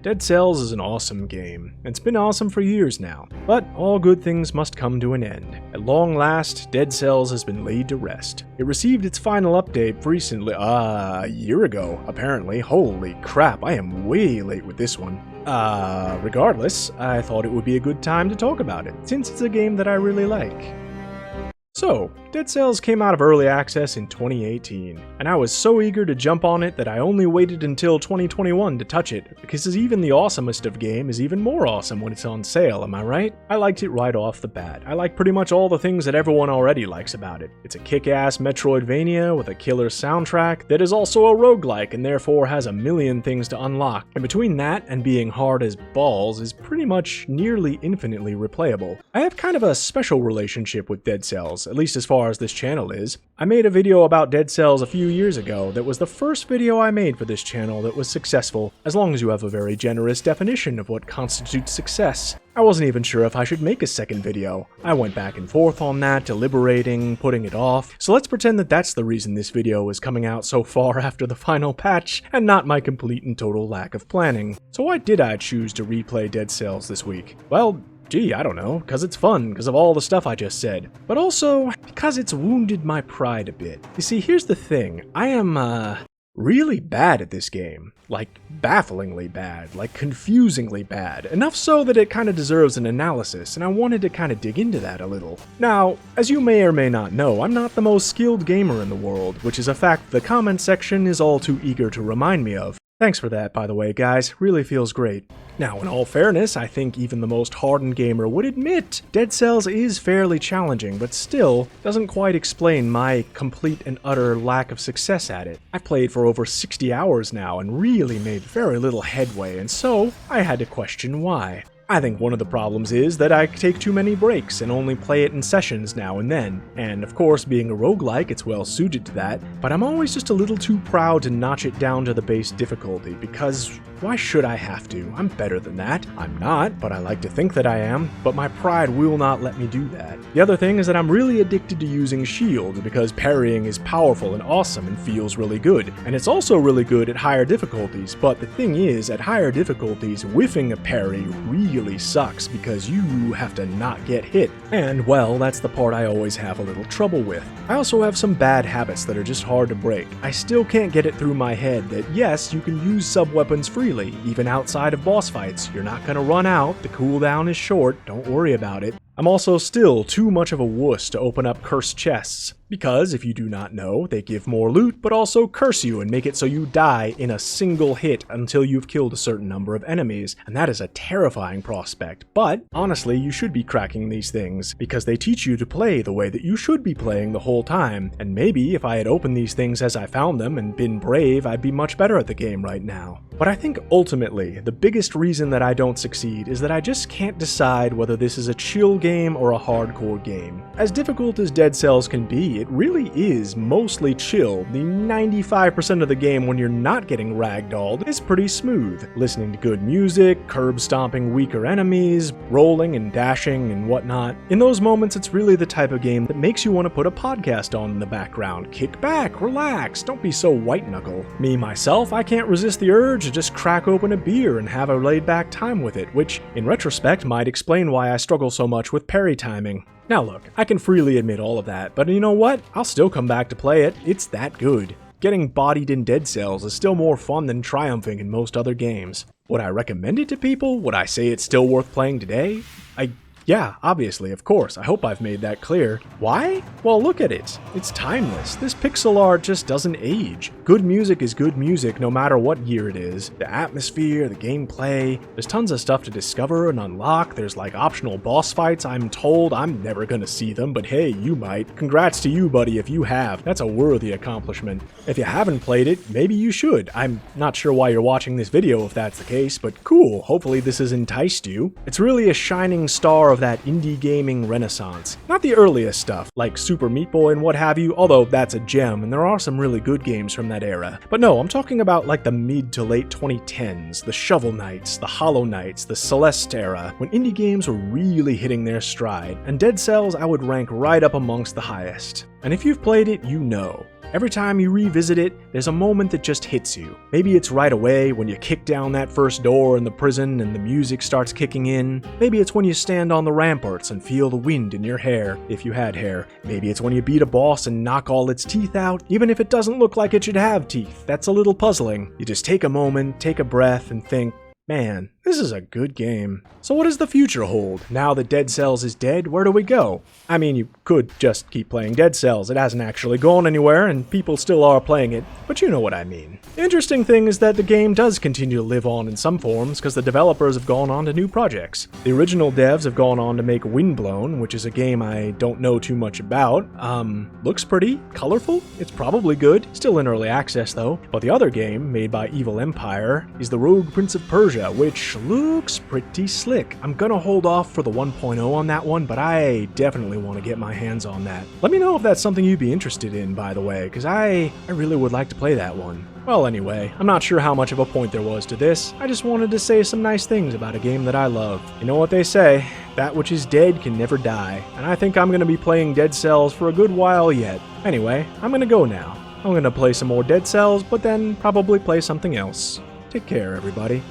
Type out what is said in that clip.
Dead Cells is an awesome game. It's been awesome for years now, but all good things must come to an end. At long last, Dead Cells has been laid to rest. It received its final update recently, a year ago, apparently. Holy crap, I am way late with this one. Regardless, I thought it would be a good time to talk about it, since it's a game that I really like. So, Dead Cells came out of early access in 2018, and I was so eager to jump on it that I only waited until 2021 to touch it, because even the awesomest of game is even more awesome when it's on sale, am I right? I liked it right off the bat. I like pretty much all the things that everyone already likes about it. It's a kick-ass Metroidvania with a killer soundtrack that is also a roguelike and therefore has a million things to unlock, and between that and being hard as balls is pretty much nearly infinitely replayable. I have kind of a special relationship with Dead Cells, at least as far as this channel is. I made a video about Dead Cells a few years ago that was the first video I made for this channel that was successful, as long as you have a very generous definition of what constitutes success. I wasn't even sure if I should make a second video. I went back and forth on that, deliberating, putting it off, so let's pretend that that's the reason this video is coming out so far after the final patch, and not my complete and total lack of planning. So why did I choose to replay Dead Cells this week? Well, gee, I don't know, because it's fun, because of all the stuff I just said. But also, because it's wounded my pride a bit. You see, here's the thing. I am, really bad at this game. Like, bafflingly bad. Like, confusingly bad. Enough so that it kind of deserves an analysis, and I wanted to kind of dig into that a little. Now, as you may or may not know, I'm not the most skilled gamer in the world, which is a fact the comment section is all too eager to remind me of. Thanks for that, by the way, guys. Really feels great. Now, in all fairness, I think even the most hardened gamer would admit Dead Cells is fairly challenging, but still doesn't quite explain my complete and utter lack of success at it. I've played for over 60 hours now and really made very little headway, and so I had to question why. I think one of the problems is that I take too many breaks and only play it in sessions now and then, and of course being a roguelike it's well suited to that, but I'm always just a little too proud to notch it down to the base difficulty, because why should I have to? I'm better than that. I'm not, but I like to think that I am, but my pride will not let me do that. The other thing is that I'm really addicted to using shield, because parrying is powerful and awesome and feels really good, and it's also really good at higher difficulties, but the thing is, at higher difficulties, whiffing a parry really sucks because you have to not get hit, and well, that's the part I always have a little trouble with. I also have some bad habits that are just hard to break. I still can't get it through my head that yes, you can use sub-weapons freely, even outside of boss fights. You're not gonna run out, the cooldown is short, don't worry about it. I'm also still too much of a wuss to open up cursed chests, because if you do not know, they give more loot, but also curse you and make it so you die in a single hit until you've killed a certain number of enemies, and that is a terrifying prospect. But honestly, you should be cracking these things, because they teach you to play the way that you should be playing the whole time, and maybe if I had opened these things as I found them and been brave, I'd be much better at the game right now. But I think ultimately, the biggest reason that I don't succeed is that I just can't decide whether this is a chill game or a hardcore game. As difficult as Dead Cells can be, it really is mostly chill. The 95% of the game when you're not getting ragdolled is pretty smooth. Listening to good music, curb stomping weaker enemies, rolling and dashing and whatnot. In those moments, it's really the type of game that makes you want to put a podcast on in the background. Kick back, relax, don't be so white knuckle. Me, myself, I can't resist the urge to just crack open a beer and have a laid back time with it, which in retrospect might explain why I struggle so much with parry timing. Now look, I can freely admit all of that, but you know what? I'll still come back to play it. It's that good. Getting bodied in Dead Cells is still more fun than triumphing in most other games. Would I recommend it to people? Would I say it's still worth playing today? Yeah, obviously, of course. I hope I've made that clear. Why? Well, look at it. It's timeless. This pixel art just doesn't age. Good music is good music no matter what year it is. The atmosphere, the gameplay, there's tons of stuff to discover and unlock. There's like optional boss fights. I'm told I'm never gonna see them, but hey, you might. Congrats to you, buddy, if you have. That's a worthy accomplishment. If you haven't played it, maybe you should. I'm not sure why you're watching this video if that's the case, but cool. Hopefully this has enticed you. It's really a shining star of that indie gaming renaissance. Not the earliest stuff, like Super Meat Boy and what have you, although that's a gem, and there are some really good games from that era. But no, I'm talking about like the mid to late 2010s, the Shovel Knights, the Hollow Knights, the Celeste era, when indie games were really hitting their stride, and Dead Cells I would rank right up amongst the highest. And if you've played it, you know. Every time you revisit it, there's a moment that just hits you. Maybe it's right away when you kick down that first door in the prison and the music starts kicking in. Maybe it's when you stand on the ramparts and feel the wind in your hair, if you had hair. Maybe it's when you beat a boss and knock all its teeth out, even if it doesn't look like it should have teeth. That's a little puzzling. You just take a moment, take a breath, and think, man, this is a good game. So what does the future hold? Now that Dead Cells is dead, where do we go? I mean, you could just keep playing Dead Cells. It hasn't actually gone anywhere, and people still are playing it, but you know what I mean. The interesting thing is that the game does continue to live on in some forms because the developers have gone on to new projects. The original devs have gone on to make Windblown, which is a game I don't know too much about. Looks pretty colorful. It's probably good. Still in early access though. But the other game, made by Evil Empire, is the Rogue Prince of Persia, which looks pretty slick. I'm gonna hold off for the 1.0 on that one, but I definitely want to get my hands on that. Let me know if that's something you'd be interested in, by the way, because I really would like to play that one. Well, anyway, I'm not sure how much of a point there was to this. I just wanted to say some nice things about a game that I love. You know what they say, that which is dead can never die, and I think I'm gonna be playing Dead Cells for a good while yet. Anyway, I'm gonna go now. I'm gonna play some more Dead Cells, but then probably play something else. Take care, everybody.